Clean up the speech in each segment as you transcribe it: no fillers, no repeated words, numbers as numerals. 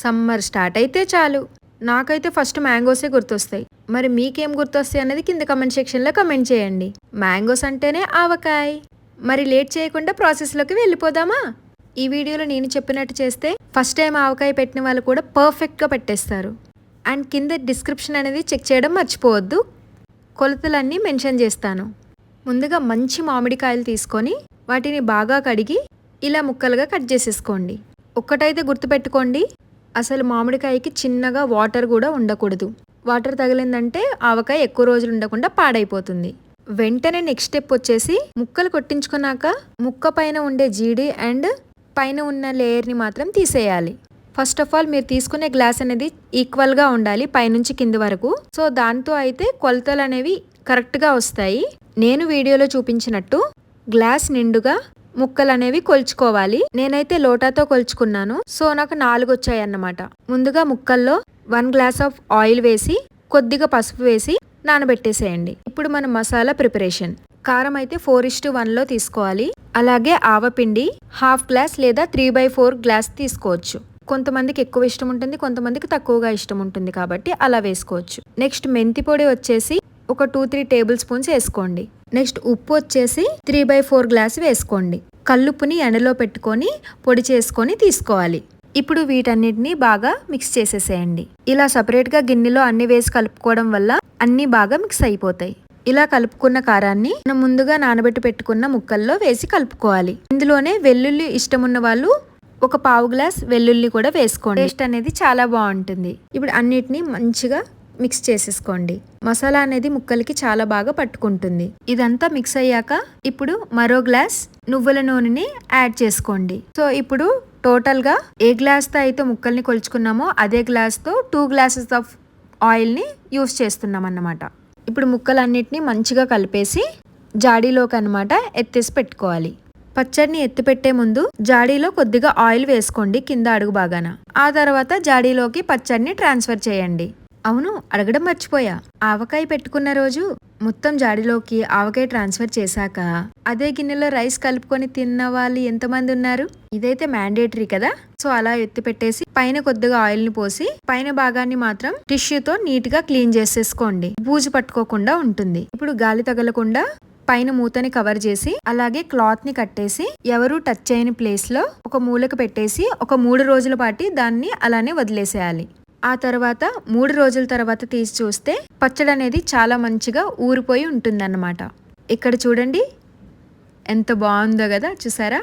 Summer start అయితే చాలు నాకైతే ఫస్ట్ మ్యాంగోసే గుర్తొస్తాయి. మరి మీకేం గుర్తొస్తాయి అనేది కింద కమెంట్ సెక్షన్లో కమెంట్ చేయండి. మ్యాంగోస్ అంటేనే ఆవకాయ్. మరి లేట్ చేయకుండా ప్రాసెస్లోకి వెళ్ళిపోదామా? ఈ వీడియోలో నేను చెప్పినట్టు చేస్తే ఫస్ట్ టైం ఆవకాయ పెట్టిన వాళ్ళు కూడా పర్ఫెక్ట్గా పెట్టేస్తారు. అండ్ కింద డిస్క్రిప్షన్ అనేది చెక్ చేయడం మర్చిపోవద్దు. కొలతలన్నీ మెన్షన్ చేస్తాను. ముందుగా మంచి మామిడికాయలు తీసుకొని వాటిని బాగా కడిగి ఇలా ముక్కలుగా కట్ చేసేసుకోండి. ఒక్కటైతే గుర్తుపెట్టుకోండి, అసలు మామిడికాయకి చిన్నగా వాటర్ కూడా ఉండకూడదు. వాటర్ తగిలిందంటే ఆవకాయ ఎక్కువ రోజులు ఉండకుండా పాడైపోతుంది. వెంటనే నెక్స్ట్ స్టెప్ వచ్చేసి ముక్కలు కొట్టించుకున్నాక ముక్క పైన ఉండే జీడి అండ్ పైన ఉన్న లేయర్ని మాత్రం తీసేయాలి. ఫస్ట్ ఆఫ్ ఆల్ మీరు తీసుకునే గ్లాస్ అనేది ఈక్వల్గా ఉండాలి పైనుంచి కింది వరకు. సో దాంతో అయితే కొలతలు అనేవి కరెక్ట్గా వస్తాయి. నేను వీడియోలో చూపించినట్టు గ్లాస్ నిండుగా ముక్కలు అనేవి కొలుచుకోవాలి. నేనైతే లోటాతో కొలుచుకున్నాను. సో నాకు 4 వచ్చాయి అన్నమాట. ముందుగా ముక్కల్లో 1 గ్లాస్ ఆఫ్ ఆయిల్ వేసి కొద్దిగా పసుపు వేసి నానబెట్టేసేయండి. ఇప్పుడు మన మసాలా ప్రిపరేషన్. కారం అయితే 4:1లో తీసుకోవాలి. అలాగే ఆవపిండి 1/2 గ్లాస్ లేదా 3/4 గ్లాస్ తీసుకోవచ్చు. కొంతమందికి ఎక్కువ ఇష్టం ఉంటుంది, కొంతమందికి తక్కువగా ఇష్టం ఉంటుంది కాబట్టి అలా వేసుకోవచ్చు. నెక్స్ట్ మెంతి పొడి వచ్చేసి ఒక 2-3 టేబుల్ స్పూన్స్ వేసుకోండి. నెక్స్ట్ ఉప్పు వచ్చేసి 3/4 గ్లాస్ వేసుకోండి. కల్లుప్పుని ఎండలో పెట్టుకొని పొడి చేసుకొని తీసుకోవాలి. ఇప్పుడు వీటన్నిటిని బాగా మిక్స్ చేసేసేయండి. ఇలా సపరేట్గా గిన్నెలో అన్ని వేసి కలుపుకోవడం వల్ల అన్ని బాగా మిక్స్ అయిపోతాయి. ఇలా కలుపుకున్న కారాన్ని మనం ముందుగా నానబెట్టి పెట్టుకున్న ముక్కల్లో వేసి కలుపుకోవాలి. ఇందులోనే వెల్లుల్లి ఇష్టం ఉన్న వాళ్ళు ఒక 1/2 గ్లాస్ వెల్లుల్లి కూడా వేసుకోండి. టేస్ట్ అనేది చాలా బాగుంటుంది. ఇప్పుడు అన్నిటిని మంచిగా మిక్స్ చేసేసుకోండి. మసాలా అనేది ముక్కలకి చాలా బాగా పట్టుకుంటుంది. ఇదంతా మిక్స్ అయ్యాక ఇప్పుడు మరో గ్లాస్ నువ్వుల నూనెని యాడ్ చేసుకోండి. సో ఇప్పుడు టోటల్గా ఏ గ్లాస్తో అయితే ముక్కల్ని కొలుచుకున్నామో అదే గ్లాస్తో 2 గ్లాసెస్ ఆఫ్ ఆయిల్ని యూస్ చేస్తున్నాం అన్నమాట. ఇప్పుడు ముక్కలన్నిటిని మంచిగా కలిపేసి జాడీలోకి అనమాట ఎత్తేసి పెట్టుకోవాలి. పచ్చడిని ఎత్తి పెట్టే ముందు జాడీలో కొద్దిగా ఆయిల్ వేసుకోండి కింద అడుగు బాగాన. ఆ తర్వాత జాడీలోకి పచ్చడిని ట్రాన్స్ఫర్ చేయండి. అవును, అడగడం మర్చిపోయా. ఆవకాయ పెట్టుకున్న రోజు మొత్తం జాడీలోకి ఆవకాయ ట్రాన్స్ఫర్ చేశాక అదే గిన్నెలో రైస్ కలుపుకొని తిన్న వాళ్ళు ఎంతమంది ఉన్నారు? ఇదైతే మ్యాండేటరీ కదా. సో అలా ఎత్తి పెట్టేసి పైన కొద్దిగా ఆయిల్ ని పోసి పైన భాగాన్ని మాత్రం టిష్యూతో నీట్ గా క్లీన్ చేసేసుకోండి. బూజు పట్టుకోకుండా ఉంటుంది. ఇప్పుడు గాలి తగలకుండా పైన మూతని కవర్ చేసి అలాగే క్లాత్ ని కట్టేసి ఎవరు టచ్ చేయని ప్లేస్ లో ఒక మూలకు పెట్టేసి ఒక 3 రోజుల పాటు దాన్ని అలానే వదిలేసేయాలి. ఆ తర్వాత 3 రోజుల తర్వాత తీసి చూస్తే పచ్చడి అనేది చాలా మంచిగా ఊరిపోయి ఉంటుందన్నమాట. ఇక్కడ చూడండి ఎంత బాగుందో కదా, చూసారా?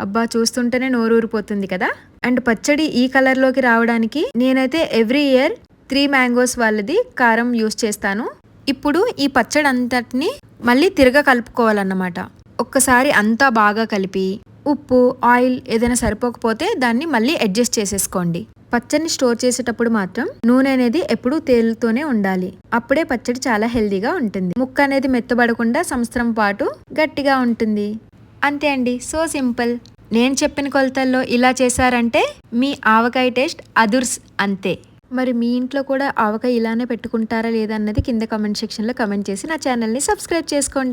అబ్బా, చూస్తుంటేనే నోరు ఊరిపోతుంది కదా. అండ్ పచ్చడి ఈ కలర్లోకి రావడానికి నేనైతే ఎవ్రీ ఇయర్ 3 మ్యాంగోస్ వాళ్ళది కారం యూస్ చేస్తాను. ఇప్పుడు ఈ పచ్చడి అంతటిని మళ్ళీ కలుపుకోవాలన్నమాట. ఒక్కసారి అంతా బాగా కలిపి ఉప్పు ఆయిల్ ఏదైనా సరిపోకపోతే దాన్ని మళ్ళీ అడ్జస్ట్ చేసేసుకోండి. పచ్చడిని స్టోర్ చేసేటప్పుడు మాత్రం నూనె అనేది ఎప్పుడూ తేలుతూనే ఉండాలి. అప్పుడే పచ్చడి చాలా హెల్దీగా ఉంటుంది. ముక్క అనేది మెత్తబడకుండా సంవత్సరం పాటు గట్టిగా ఉంటుంది. అంతే అండి, సో సింపుల్. నేను చెప్పిన కొలతల్లో ఇలా చేశారంటే మీ ఆవకాయ టేస్ట్ అదుర్స్ అంతే. మరి మీ ఇంట్లో కూడా ఆవకాయ ఇలానే పెట్టుకుంటారా లేదా అన్నది కింద కామెంట్ సెక్షన్లో కమెంట్ చేసి నా ఛానల్ని సబ్స్క్రైబ్ చేసుకోండి.